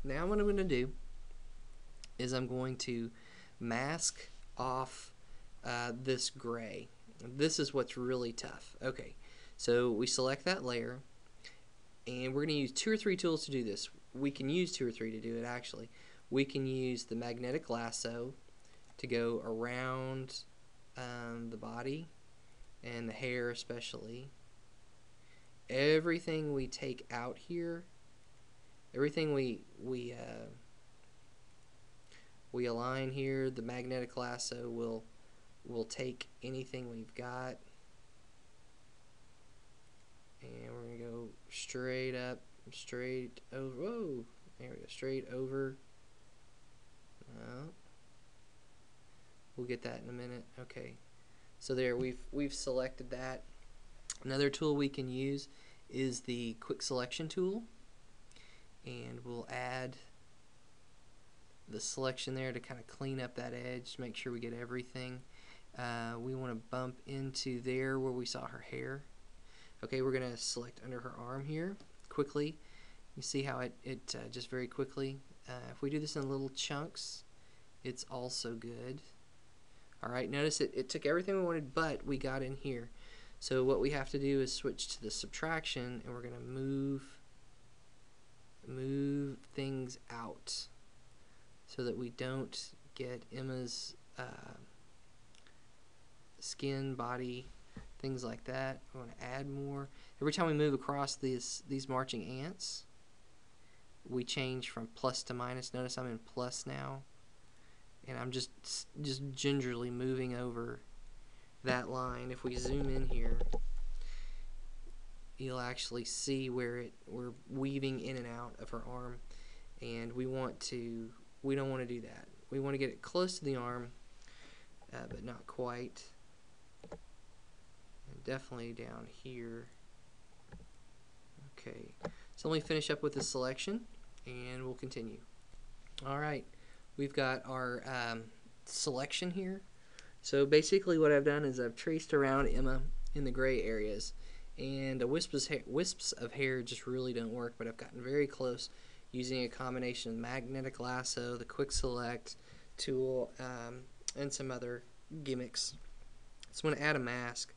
now what I'm going to do is I'm going to mask off this gray. This is what's really tough. Okay, so we select that layer, and we're going to use 2 or 3 tools to do this. We can use 2 or 3 to do it, actually. We can use the magnetic lasso to go around the body and the hair especially. Everything we take out here, everything we align here, the magnetic lasso will take anything we've got, and we're gonna go straight up, straight over. Whoa, there we go, straight over. We'll get that in a minute. Okay, so there we've selected that. Another tool we can use is the quick selection tool, and we'll add the selection there to kind of clean up that edge, make sure we get everything. We want to bump into there where we saw her hair. Okay, we're going to select under her arm here quickly. You see how it just very quickly. If we do this in little chunks, it's also good. Alright, notice it took everything we wanted, but we got in here. So what we have to do is switch to the subtraction, and we're going to move things out so that we don't get Emma's skin, body, things like that. I want to add more. Every time we move across these marching ants, we change from plus to minus. Notice I'm in plus now, and I'm just gingerly moving over that line. If we zoom in here, you'll actually see where we're weaving in and out of her arm, and we don't want to do that. We want to get it close to the arm, but not quite, and definitely down here. Okay, so let me finish up with the selection, and we'll continue. Alright, we've got our selection here. So basically what I've done is I've traced around Emma in the gray areas, and wisps of hair just really don't work, but I've gotten very close using a combination of magnetic lasso, the quick select tool, and some other gimmicks. So I'm going to add a mask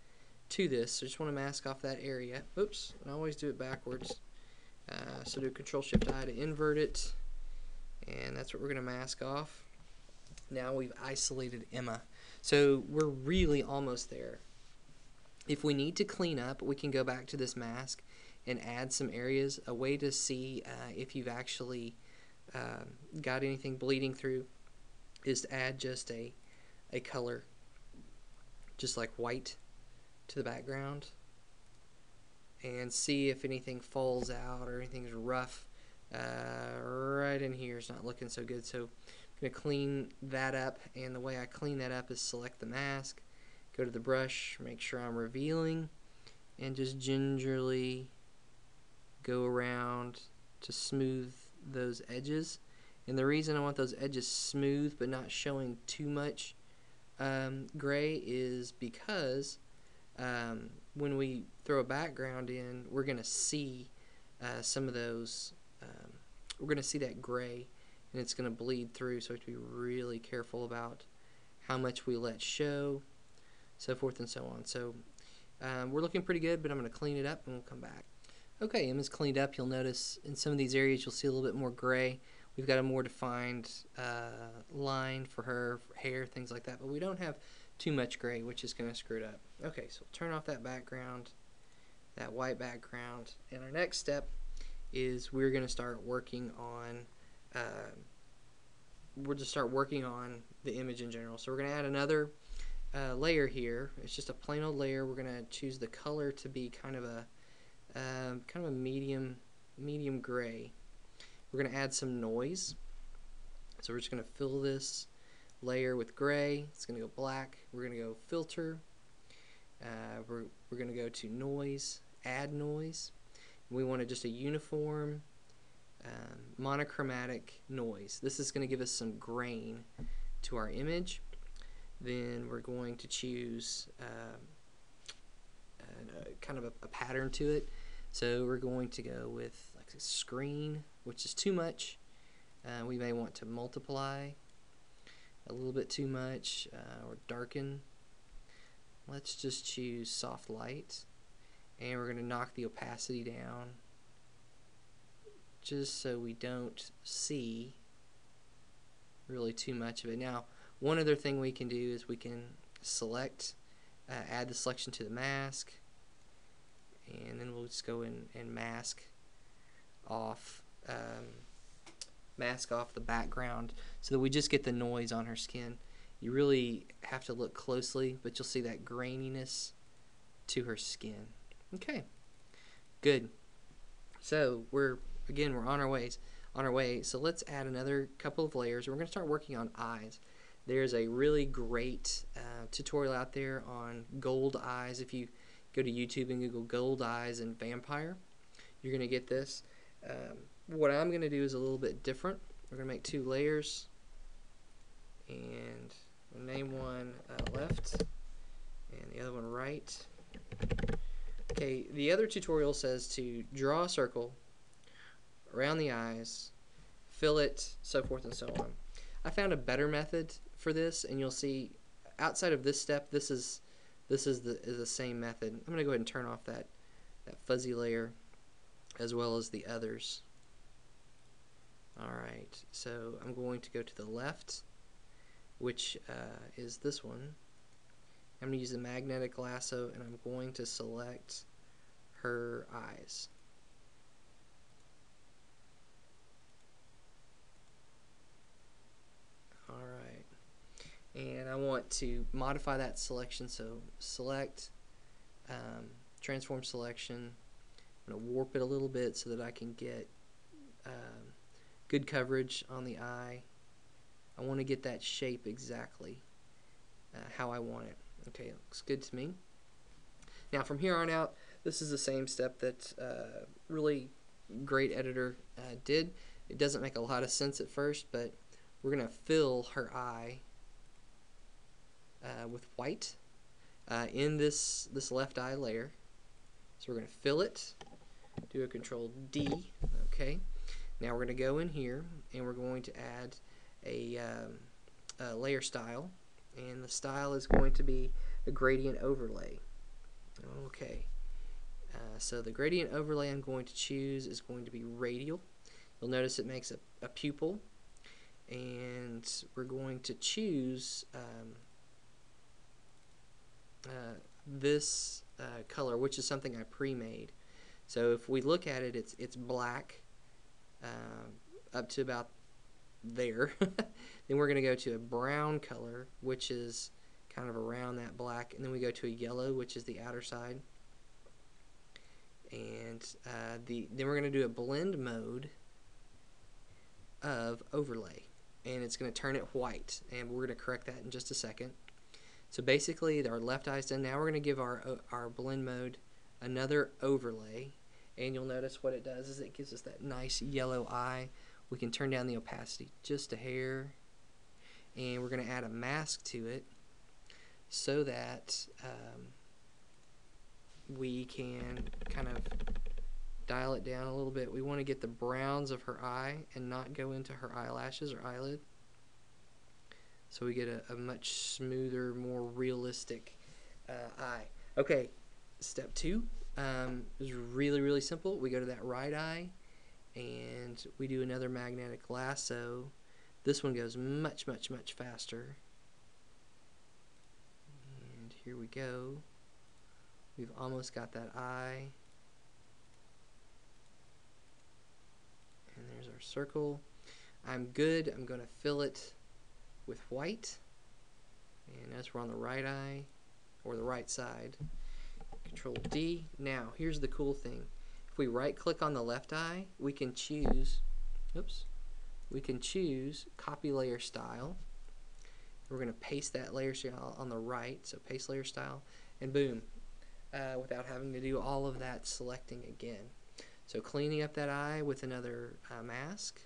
to this. So I just want to mask off that area. Oops, I always do it backwards. So do Control-Shift-I to invert it, and that's what we're going to mask off. Now we've isolated Emma. So we're really almost there. If we need to clean up, we can go back to this mask and add some areas. A way to see if you've actually got anything bleeding through is to add just a color, just like white, to the background, and see if anything falls out or anything's rough. Right in here is not looking so good, so I'm going to clean that up, and the way I clean that up is select the mask, go to the brush, make sure I'm revealing, and just gingerly go around to smooth those edges. And the reason I want those edges smooth but not showing too much gray is because when we throw a background in, we're going to see some of those, we're going to see that gray, and it's going to bleed through, so we have to be really careful about how much we let show, so forth and so on. So we're looking pretty good, but I'm going to clean it up and we'll come back. Okay, Emma's cleaned up. You'll notice in some of these areas you'll see a little bit more gray. We've got a more defined line for her hair, things like that, but we don't have too much gray, which is going to screw it up. Okay, so turn off that background, that white background, and our next step is we're going to start working on the image in general. So we're going to add another layer here. It's just a plain old layer. We're going to choose the color to be kind of a medium gray. We're going to add some noise. So we're just going to fill this layer with gray. It's going to go black. We're going to go filter. We're going to go to noise, add noise. We want just a uniform monochromatic noise. This is going to give us some grain to our image. Then we're going to choose kind of a pattern to it. So we're going to go with like a screen, which is too much. We may want to multiply a little bit too much or darken. Let's just choose soft light, and we're going to knock the opacity down just so we don't see really too much of it. Now, one other thing we can do is we can select, add the selection to the mask, and then we'll just go in and mask off the background so that we just get the noise on her skin. You really have to look closely, but you'll see that graininess to her skin. Okay, good. So we're on our way. So let's add another couple of layers. We're going to start working on eyes. There's a really great tutorial out there on gold eyes. If you go to YouTube and Google gold eyes and vampire, you're going to get this. What I'm going to do is a little bit different. We're going to make 2 layers, and we'll name one left and the other one right. Okay, the other tutorial says to draw a circle around the eyes, fill it, so forth and so on. I found a better method for this, and you'll see outside of this step, this is the same method. I'm going to go ahead and turn off that fuzzy layer as well as the others. Alright, so I'm going to go to the left, which is this one. I'm going to use the magnetic lasso, and I'm going to select her eyes. Alright, and I want to modify that selection, so select, transform selection. I'm going to warp it a little bit so that I can get good coverage on the eye. I want to get that shape exactly how I want it. Okay, it looks good to me. Now from here on out, this is the same step that really great editor did. It doesn't make a lot of sense at first, but we're going to fill her eye with white in this left eye layer. So we're going to fill it, do a Control D, okay. Now we're going to go in here and we're going to add a layer style, and the style is going to be a gradient overlay. Okay, so the gradient overlay I'm going to choose is going to be radial. You'll notice it makes a pupil, and we're going to choose this color, which is something I pre-made. So if we look at it, it's black up to about there. Then we're going to go to a brown color, which is kind of around that black, and then we go to a yellow, which is the outer side, and then we're going to do a blend mode of overlay, and it's going to turn it white, and we're going to correct that in just a second. So basically our left eye's done. Now we're going to give our blend mode another overlay, and you'll notice what it does is it gives us that nice yellow eye. We can turn down the opacity just a hair, and we're going to add a mask to it so that we can kind of dial it down a little bit. We want to get the browns of her eye and not go into her eyelashes or eyelid, so we get a much smoother, more realistic eye. Okay, step 2 is really simple. We go to that right eye and we do another magnetic lasso. This one goes much faster. And here we go. We've almost got that eye. And there's our circle. I'm good. I'm going to fill it with white. And as we're on the right eye, or the right side, Control D. Now, here's the cool thing. If we right click on the left eye, we can choose, copy layer style. We're going to paste that layer style on the right, so paste layer style, and boom, without having to do all of that selecting again. So cleaning up that eye with another mask,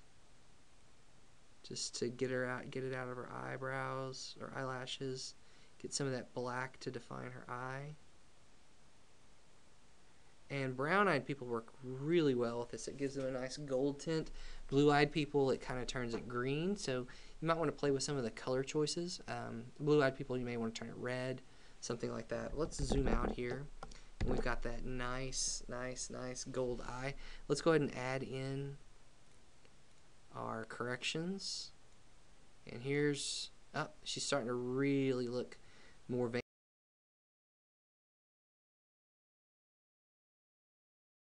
just to get it out of her eyebrows or eyelashes, get some of that black to define her eye. And brown-eyed people work really well with this. It gives them a nice gold tint. Blue-eyed people, it kind of turns it green. So you might want to play with some of the color choices. Blue-eyed people, you may want to turn it red, something like that. Let's zoom out here. And we've got that nice gold eye. Let's go ahead and add in our corrections. And here's, oh, she's starting to really look more